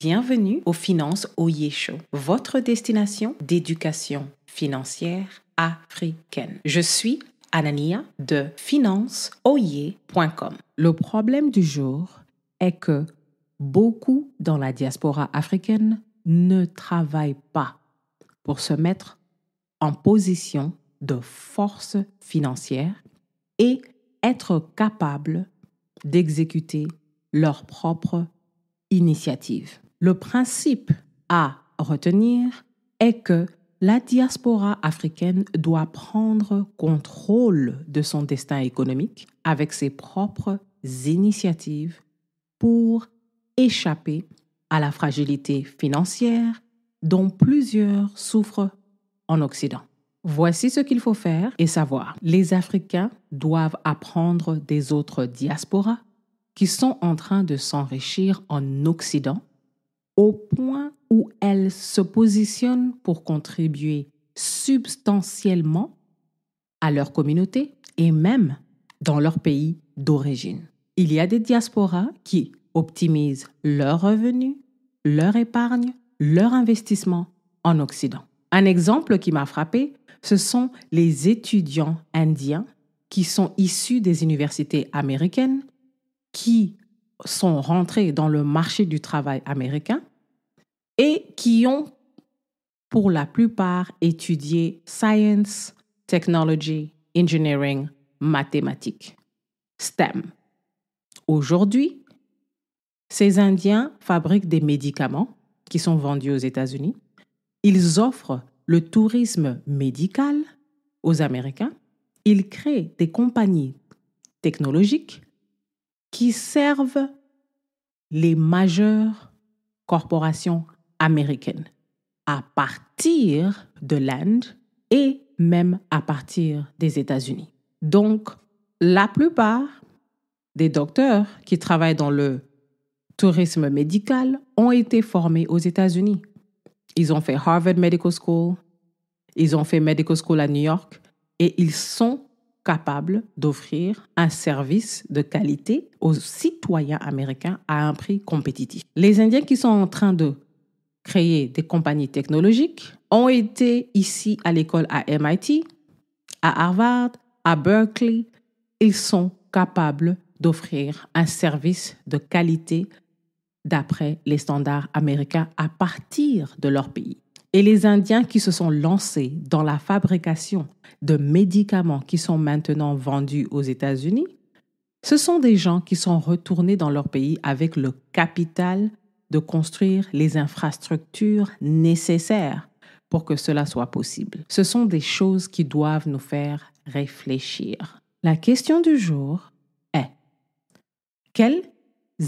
Bienvenue au Finance Oye Show, votre destination d'éducation financière africaine. Je suis Anania de financeoye.com. Le problème du jour est que beaucoup dans la diaspora africaine ne travaillent pas pour se mettre en position de force financière et être capables d'exécuter leur propre initiative. Le principe à retenir est que la diaspora africaine doit prendre contrôle de son destin économique avec ses propres initiatives pour échapper à la fragilité financière dont plusieurs souffrent en Occident. Voici ce qu'il faut faire et savoir. Les Africains doivent apprendre des autres diasporas qui sont en train de s'enrichir en Occident au point où elles se positionnent pour contribuer substantiellement à leur communauté et même dans leur pays d'origine. Il y a des diasporas qui optimisent leurs revenus, leur épargne, leur investissement en Occident. Un exemple qui m'a frappé, ce sont les étudiants indiens qui sont issus des universités américaines, qui sont rentrés dans le marché du travail américain et qui ont, pour la plupart, étudié science, technology, engineering, mathématiques, STEM. Aujourd'hui, ces Indiens fabriquent des médicaments qui sont vendus aux États-Unis. Ils offrent le tourisme médical aux Américains. Ils créent des compagnies technologiques qui servent les majeures corporations américaines à partir de l'Inde et même à partir des États-Unis. Donc, la plupart des docteurs qui travaillent dans le tourisme médical ont été formés aux États-Unis. Ils ont fait Harvard Medical School, ils ont fait Medical School à New York et ils sont capables d'offrir un service de qualité aux citoyens américains à un prix compétitif. Les Indiens qui sont en train de créer des compagnies technologiques ont été ici à l'école à MIT, à Harvard, à Berkeley. Ils sont capables d'offrir un service de qualité d'après les standards américains à partir de leur pays. Et les Indiens qui se sont lancés dans la fabrication de médicaments qui sont maintenant vendus aux États-Unis, ce sont des gens qui sont retournés dans leur pays avec le capital de construire les infrastructures nécessaires pour que cela soit possible. Ce sont des choses qui doivent nous faire réfléchir. La question du jour est: quelles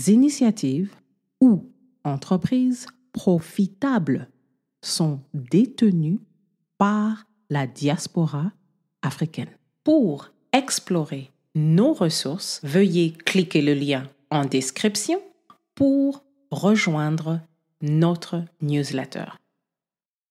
initiatives ou entreprises profitables sont détenues par la diaspora africaine? Pour explorer nos ressources, veuillez cliquer le lien en description pour rejoindre notre newsletter.